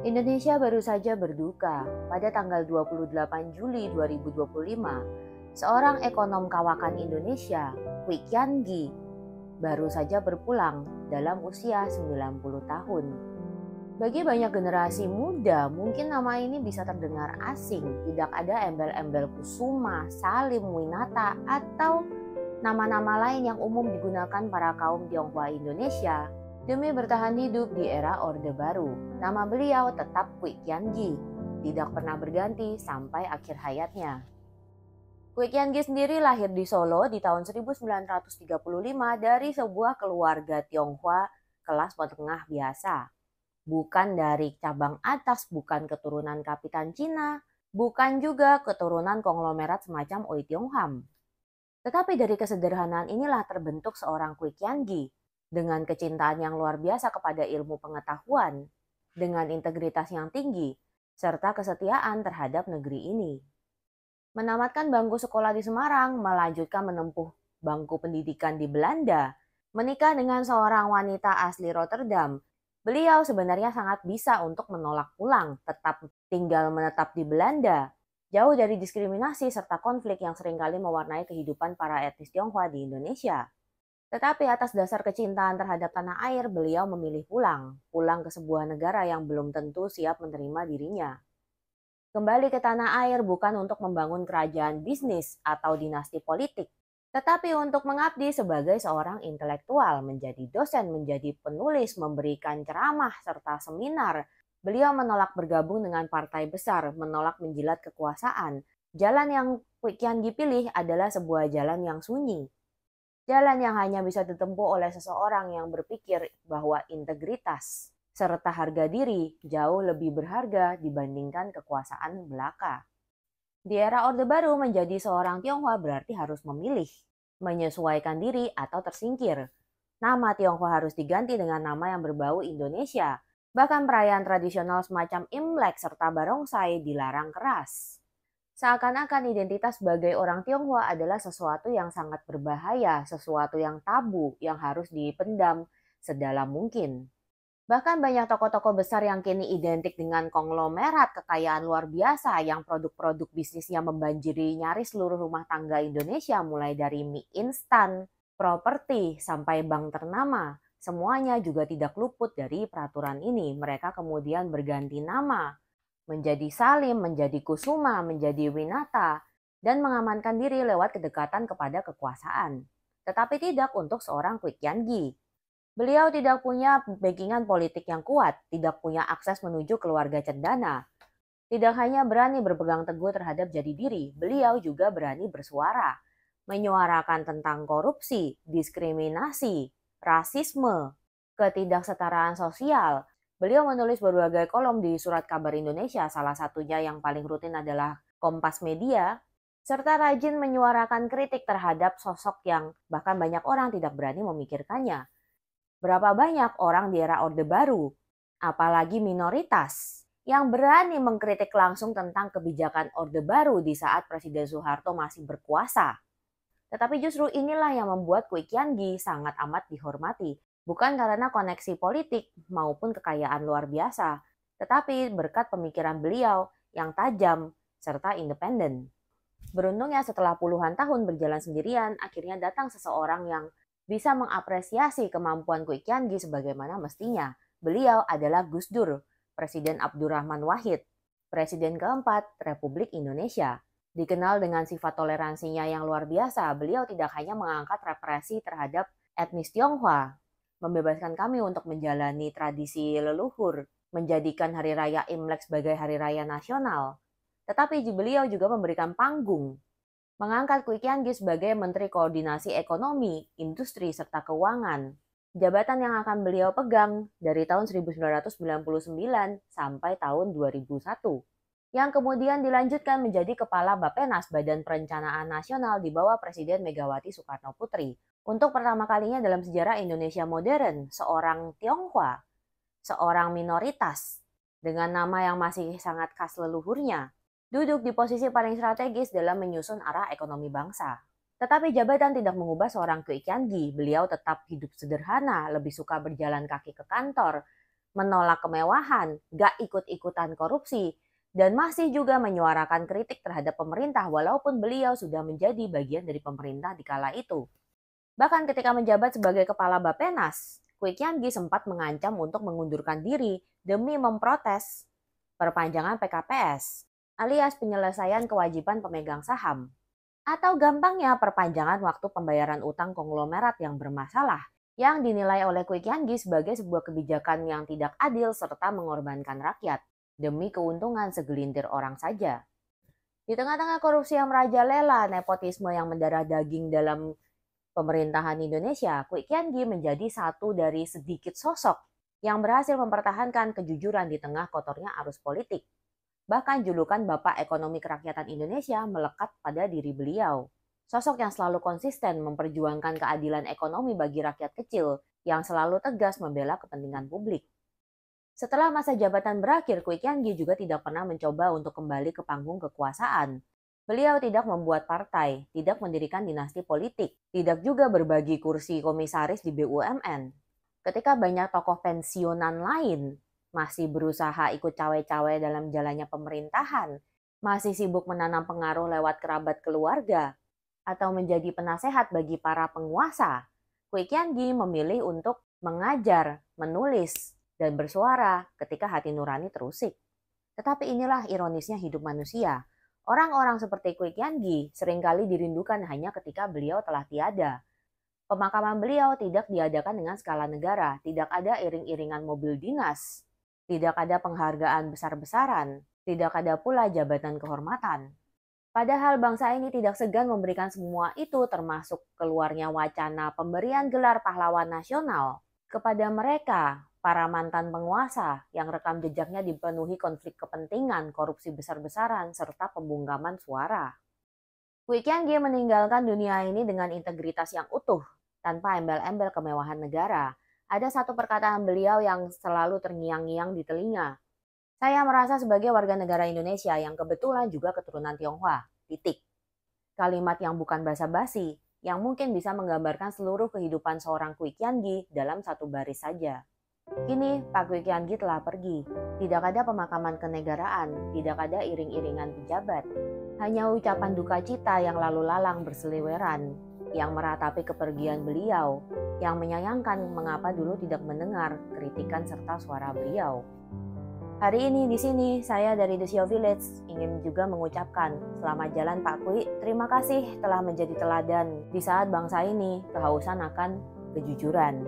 Indonesia baru saja berduka pada tanggal 28 Juli 2025. Seorang ekonom kawakan Indonesia, Kwik Kian Gi, baru saja berpulang dalam usia 90 tahun. Bagi banyak generasi muda, mungkin nama ini bisa terdengar asing. Tidak ada embel-embel Kusuma, Salim, Winata, atau nama-nama lain yang umum digunakan para kaum Tionghoa Indonesia demi bertahan hidup di era Orde Baru. Nama beliau tetap Kwik Kian Gi, tidak pernah berganti sampai akhir hayatnya. Kwik Kian Gi sendiri lahir di Solo di tahun 1935 dari sebuah keluarga Tionghoa kelas menengah biasa. Bukan dari cabang atas, bukan keturunan kapitan Cina, bukan juga keturunan konglomerat semacam Oei Tiong Ham. Tetapi dari kesederhanaan inilah terbentuk seorang Kwik Kian Gi dengan kecintaan yang luar biasa kepada ilmu pengetahuan, dengan integritas yang tinggi, serta kesetiaan terhadap negeri ini. Menamatkan bangku sekolah di Semarang, melanjutkan menempuh bangku pendidikan di Belanda, menikah dengan seorang wanita asli Rotterdam. Beliau sebenarnya sangat bisa untuk menolak pulang, tetap tinggal menetap di Belanda, jauh dari diskriminasi serta konflik yang seringkali mewarnai kehidupan para etnis Tionghoa di Indonesia. Tetapi atas dasar kecintaan terhadap tanah air, beliau memilih pulang ke sebuah negara yang belum tentu siap menerima dirinya. Kembali ke tanah air bukan untuk membangun kerajaan bisnis atau dinasti politik, tetapi untuk mengabdi sebagai seorang intelektual, menjadi dosen, menjadi penulis, memberikan ceramah, serta seminar. Beliau menolak bergabung dengan partai besar, menolak menjilat kekuasaan. Jalan yang Kwik Kian Gi pilih adalah sebuah jalan yang sunyi. Jalan yang hanya bisa ditempuh oleh seseorang yang berpikir bahwa integritas serta harga diri jauh lebih berharga dibandingkan kekuasaan belaka. Di era Orde Baru, menjadi seorang Tionghoa berarti harus memilih, menyesuaikan diri atau tersingkir. Nama Tionghoa harus diganti dengan nama yang berbau Indonesia. Bahkan perayaan tradisional semacam Imlek serta Barongsai dilarang keras. Seakan-akan identitas sebagai orang Tionghoa adalah sesuatu yang sangat berbahaya, sesuatu yang tabu, yang harus dipendam sedalam mungkin. Bahkan banyak tokoh-tokoh besar yang kini identik dengan konglomerat kekayaan luar biasa yang produk-produk bisnisnya membanjiri nyaris seluruh rumah tangga Indonesia, mulai dari mie instan, properti, sampai bank ternama. Semuanya juga tidak luput dari peraturan ini. Mereka kemudian berganti nama menjadi Salim, menjadi Kusuma, menjadi Winata, dan mengamankan diri lewat kedekatan kepada kekuasaan. Tetapi tidak untuk seorang Kwik Kian Gi. Beliau tidak punya backingan politik yang kuat, tidak punya akses menuju keluarga cendana. Tidak hanya berani berpegang teguh terhadap jati diri, beliau juga berani bersuara, menyuarakan tentang korupsi, diskriminasi, rasisme, ketidaksetaraan sosial. Beliau menulis berbagai kolom di Surat Kabar Indonesia, salah satunya yang paling rutin adalah Kompas Media, serta rajin menyuarakan kritik terhadap sosok yang bahkan banyak orang tidak berani memikirkannya. Berapa banyak orang di era Orde Baru, apalagi minoritas, yang berani mengkritik langsung tentang kebijakan Orde Baru di saat Presiden Soeharto masih berkuasa. Tetapi justru inilah yang membuat Kwik Kian Gi sangat amat dihormati, bukan karena koneksi politik maupun kekayaan luar biasa, tetapi berkat pemikiran beliau yang tajam serta independen. Beruntungnya setelah puluhan tahun berjalan sendirian, akhirnya datang seseorang yang bisa mengapresiasi kemampuan Kwik Kian Gi sebagaimana mestinya. Beliau adalah Gus Dur, Presiden Abdurrahman Wahid, Presiden keempat Republik Indonesia. Dikenal dengan sifat toleransinya yang luar biasa, beliau tidak hanya mengangkat represi terhadap etnis Tionghoa, membebaskan kami untuk menjalani tradisi leluhur, menjadikan Hari Raya Imlek sebagai Hari Raya Nasional, tetapi beliau juga memberikan panggung, mengangkat Kwik Kian Gi sebagai Menteri Koordinasi Ekonomi, Industri, serta Keuangan. Jabatan yang akan beliau pegang dari tahun 1999 sampai tahun 2001. Yang kemudian dilanjutkan menjadi Kepala Bappenas Badan Perencanaan Nasional di bawah Presiden Megawati Soekarno Putri. Untuk pertama kalinya dalam sejarah Indonesia modern, seorang Tionghoa, seorang minoritas, dengan nama yang masih sangat khas leluhurnya, duduk di posisi paling strategis dalam menyusun arah ekonomi bangsa. Tetapi jabatan tidak mengubah seorang Kwik Kian Gi. Beliau tetap hidup sederhana, lebih suka berjalan kaki ke kantor, menolak kemewahan, gak ikut-ikutan korupsi, dan masih juga menyuarakan kritik terhadap pemerintah walaupun beliau sudah menjadi bagian dari pemerintah di kala itu. Bahkan ketika menjabat sebagai kepala Bappenas, Kwi Kian Gi sempat mengancam untuk mengundurkan diri demi memprotes perpanjangan PKPS, alias penyelesaian kewajiban pemegang saham. Atau gampangnya perpanjangan waktu pembayaran utang konglomerat yang bermasalah, yang dinilai oleh Kwi Kian Gi sebagai sebuah kebijakan yang tidak adil serta mengorbankan rakyat, demi keuntungan segelintir orang saja. Di tengah-tengah korupsi yang merajalela, nepotisme yang mendarah daging dalam pemerintahan Indonesia, Kwi Kian Gi menjadi satu dari sedikit sosok yang berhasil mempertahankan kejujuran di tengah kotornya arus politik. Bahkan julukan Bapak Ekonomi Kerakyatan Indonesia melekat pada diri beliau. Sosok yang selalu konsisten memperjuangkan keadilan ekonomi bagi rakyat kecil yang selalu tegas membela kepentingan publik. Setelah masa jabatan berakhir, Kwi Kian Gi juga tidak pernah mencoba untuk kembali ke panggung kekuasaan. Beliau tidak membuat partai, tidak mendirikan dinasti politik, tidak juga berbagi kursi komisaris di BUMN. Ketika banyak tokoh pensiunan lain masih berusaha ikut cawe-cawe dalam jalannya pemerintahan, masih sibuk menanam pengaruh lewat kerabat keluarga, atau menjadi penasehat bagi para penguasa, Kwi Kian Gi memilih untuk mengajar, menulis, dan bersuara ketika hati nurani terusik. Tetapi inilah ironisnya hidup manusia. Orang-orang seperti Kwi Kian Gi seringkali dirindukan hanya ketika beliau telah tiada. Pemakaman beliau tidak diadakan dengan skala negara, tidak ada iring-iringan mobil dinas, tidak ada penghargaan besar-besaran, tidak ada pula jabatan kehormatan. Padahal bangsa ini tidak segan memberikan semua itu, termasuk keluarnya wacana pemberian gelar pahlawan nasional kepada mereka, para mantan penguasa yang rekam jejaknya dipenuhi konflik kepentingan, korupsi besar-besaran, serta pembungkaman suara. Kwi Kian Gi meninggalkan dunia ini dengan integritas yang utuh, tanpa embel-embel kemewahan negara. Ada satu perkataan beliau yang selalu terngiang-ngiang di telinga. Saya merasa sebagai warga negara Indonesia yang kebetulan juga keturunan Tionghoa. Titik. Kalimat yang bukan basa-basi, yang mungkin bisa menggambarkan seluruh kehidupan seorang Kwi Kian Gi dalam satu baris saja. Kini Pak Kwi Kian Gi telah pergi. Tidak ada pemakaman kenegaraan, tidak ada iring-iringan pejabat. Hanya ucapan duka cita yang lalu lalang berseliweran, yang meratapi kepergian beliau, yang menyayangkan mengapa dulu tidak mendengar kritikan serta suara beliau. Hari ini di sini saya dari The Shio Village ingin juga mengucapkan selamat jalan Pak Kwi. Terima kasih telah menjadi teladan di saat bangsa ini kehausan akan kejujuran.